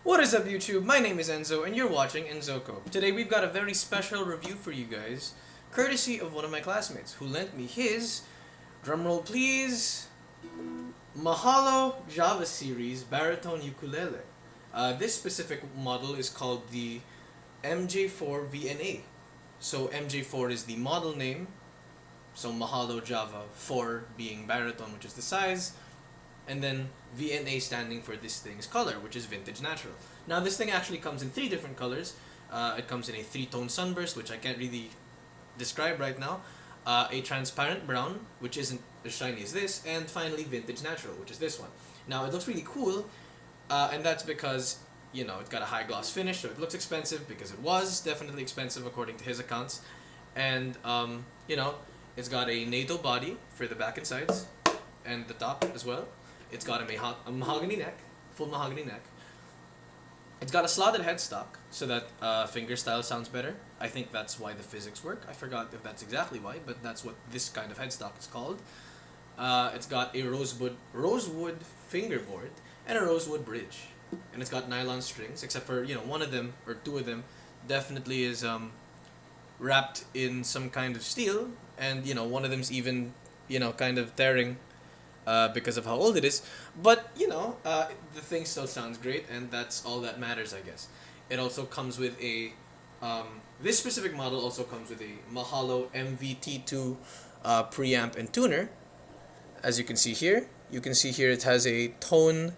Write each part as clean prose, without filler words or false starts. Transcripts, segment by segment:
What is up, YouTube? My name is Enzo, and you're watching Enzoko. Today we've got a very special review for you guys, courtesy of one of my classmates, who lent me his, drumroll please, Mahalo Java series baritone ukulele. This specific model is called the MJ4VTvna. So MJ4 is the model name, so Mahalo Java 4 being baritone, which is the size, and then VNA standing for this thing's color, which is vintage natural. Now this thing actually comes in 3 different colors. It comes in a 3-tone sunburst, which I can't really describe right now, a transparent brown, which isn't as shiny as this, and finally vintage natural, which is this one. Now it looks really cool, and that's because, you know, it's got a high gloss finish, so it looks expensive because it was definitely expensive according to his accounts. And you know, it's got a NATO body for the back and sides, and the top as well. It's got a mahogany neck, full mahogany neck. It's got a slotted headstock, so that finger style sounds better. I think that's why the physics work. I forgot if that's exactly why, but that's what this kind of headstock is called. It's got a rosewood fingerboard and a rosewood bridge, and it's got nylon strings. Except for, you know, one of them or 2 of them definitely is wrapped in some kind of steel, and you know, one of them's even, you know, kind of tearing because of how old it is. But you know, the thing still sounds great, and that's all that matters, I guess. It also comes with a this specific model also comes with a Mahalo MJ4VT preamp and tuner. As you can see here, it has a tone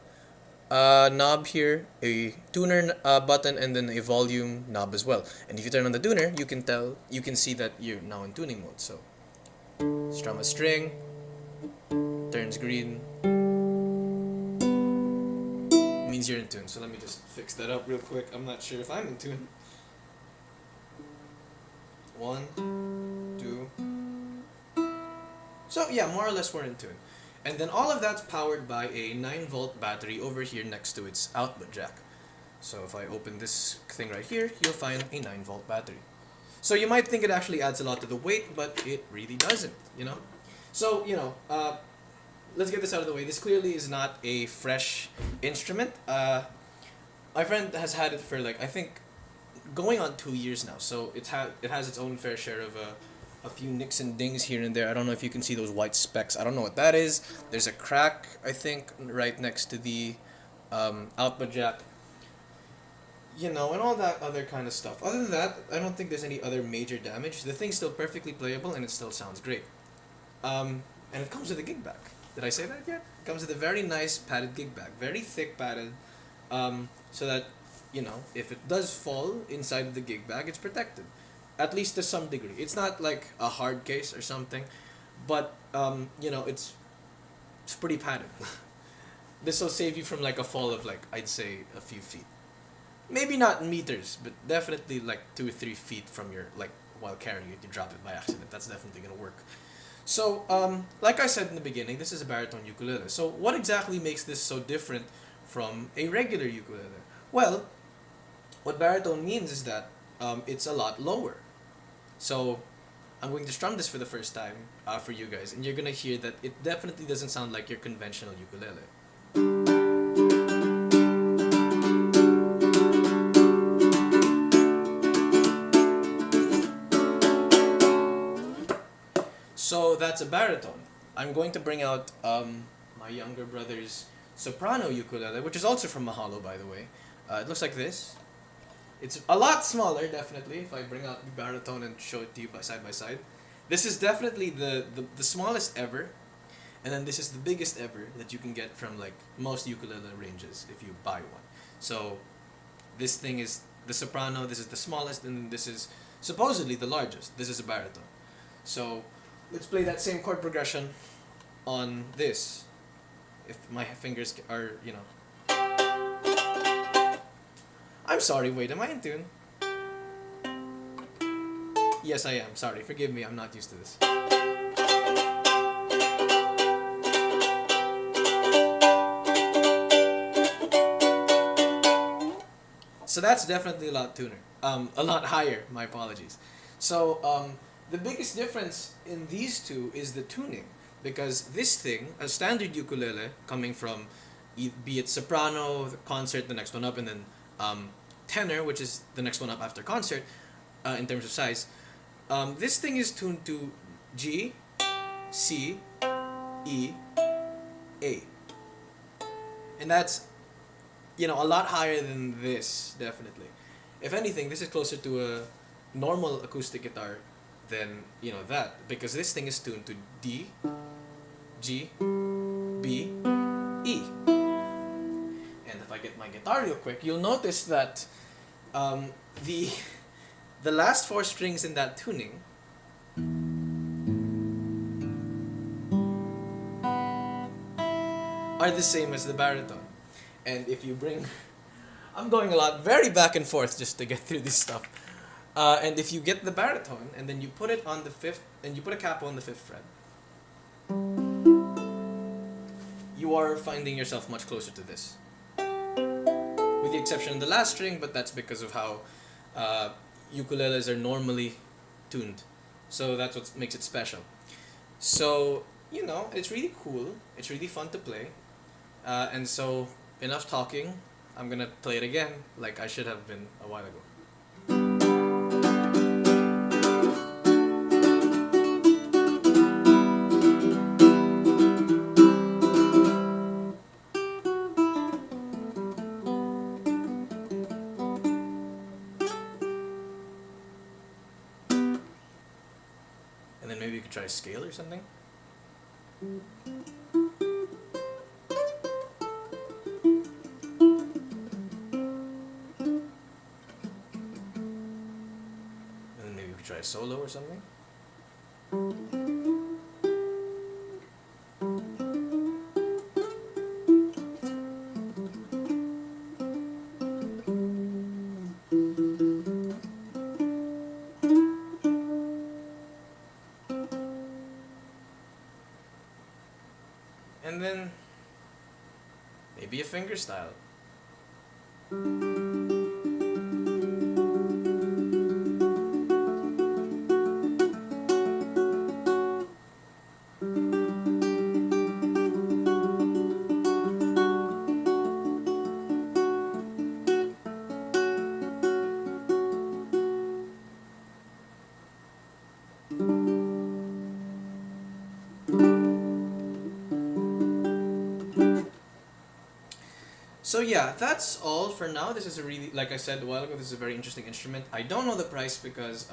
knob here, a tuner button, and then a volume knob as well. And if you turn on the tuner, you can see that you're now in tuning mode. So strum a string, turns green, means you're in tune. So let me just fix that up real quick. I'm not sure if I'm in tune. 1, 2. So yeah, more or less we're in tune. And then all of that's powered by a 9-volt battery over here next to its output jack. So if I open this thing right here, you'll find a 9-volt battery. So you might think it actually adds a lot to the weight, but it really doesn't, you know? So, you know, let's get this out of the way. This clearly is not a fresh instrument. My friend has had it for, like, I think going on 2 years now. So it has its own fair share of a few nicks and dings here and there. I don't know if you can see those white specks. I don't know what that is. There's a crack, I think, right next to the output jack. You know, and all that other kind of stuff. Other than that, I don't think there's any other major damage. The thing's still perfectly playable, and it still sounds great. And it comes with a gig bag. Did I say that yet? It comes with a very nice padded gig bag. Very thick padded, so that, you know, if it does fall inside the gig bag, it's protected. At least to some degree. It's not like a hard case or something, but you know, it's pretty padded. This will save you from like a fall of, like, I'd say a few feet. Maybe not meters, but definitely like 2 or 3 feet from your, like, while carrying it, you drop it by accident. That's definitely gonna work. So, like I said in the beginning, this is a baritone ukulele. So what exactly makes this so different from a regular ukulele? Well, what baritone means is that it's a lot lower. So I'm going to strum this for the first time for you guys, and you're gonna hear that it definitely doesn't sound like your conventional ukulele. So that's a baritone. I'm going to bring out my younger brother's soprano ukulele, which is also from Mahalo, by the way. It looks like this. It's a lot smaller, definitely, if I bring out the baritone and show it to you side by side. This is definitely the smallest ever, and then this is the biggest ever that you can get from, like, most ukulele ranges if you buy one. So this thing is the soprano, this is the smallest, and this is supposedly the largest. This is a baritone. So let's play that same chord progression on this, if my fingers are, you know. I'm sorry, wait, am I in tune? Yes, I am. Sorry, forgive me, I'm not used to this. So that's definitely a lot tuner. A lot higher, my apologies. So, the biggest difference in these two is the tuning. Because this thing, a standard ukulele coming from be it soprano, the concert, the next one up, and then tenor, which is the next one up after concert, in terms of size. This thing is tuned to G, C, E, A. And that's, a lot higher than this, definitely. If anything, this is closer to a normal acoustic guitar than, that. Because this thing is tuned to D, G, B, E. And if I get my guitar real quick, you'll notice that the last four strings in that tuning are the same as the baritone. And if you bring... I'm going a lot, very back and forth just to get through this stuff. And if you get the baritone, and then you put it on the 5th, and you put a capo on the 5th fret, you are finding yourself much closer to this. With the exception of the last string, but that's because of how ukuleles are normally tuned. So that's what makes it special. So, it's really cool. It's really fun to play. And so, enough talking. I'm gonna play it again, like I should have been a while ago. And then maybe you could try a scale or something. Try a solo or something. And then maybe a fingerstyle. So yeah, that's all for now. This is a really, like I said a while ago, this is a very interesting instrument. I don't know the price because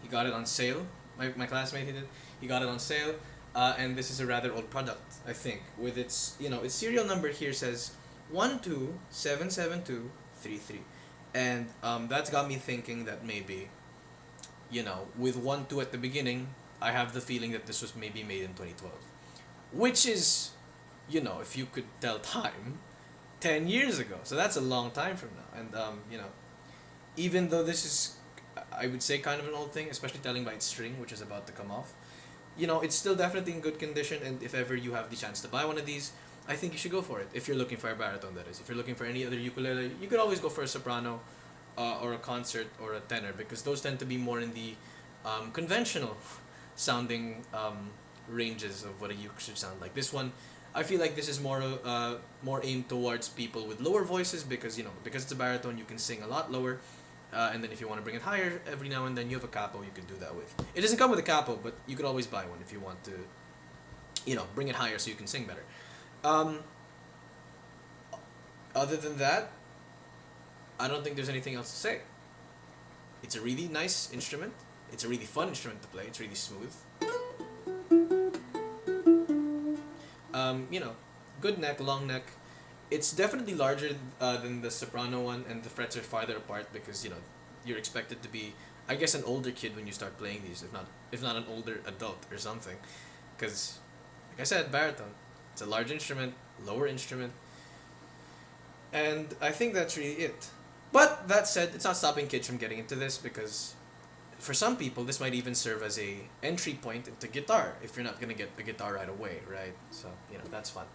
he got it on sale. My classmate, he got it on sale. And this is a rather old product, I think. With its, its serial number here says 1277233. And that's got me thinking that maybe, with 1-2 at the beginning, I have the feeling that this was maybe made in 2012. Which is, if you could tell time, 10 years ago. So that's a long time from now. And, even though this is, I would say, kind of an old thing, especially telling by its string, which is about to come off, it's still definitely in good condition. And if ever you have the chance to buy one of these, I think you should go for it. If you're looking for a baritone, that is. If you're looking for any other ukulele, you could always go for a soprano or a concert or a tenor, because those tend to be more in the conventional sounding ranges of what a uke should sound like. This one, I feel like this is more aimed towards people with lower voices, because because it's a baritone, you can sing a lot lower, and then if you want to bring it higher every now and then, you have a capo you can do that with. It doesn't come with a capo, but you could always buy one if you want to, bring it higher so you can sing better. Other than that, I don't think there's anything else to say. It's a really nice instrument. It's a really fun instrument to play. It's really smooth. Good neck, long neck. It's definitely larger than the soprano one, and the frets are farther apart because you're expected to be, I guess, an older kid when you start playing these, if not an older adult or something. Because, like I said, baritone. It's a large instrument, lower instrument, and I think that's really it. But that said, it's not stopping kids from getting into this, because for some people, this might even serve as a entry point into guitar if you're not going to get the guitar right away, right? So, that's fun.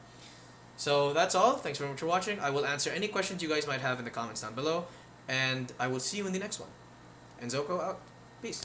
So that's all. Thanks very much for watching. I will answer any questions you guys might have in the comments down below, and I will see you in the next one. Enzoko out. Peace.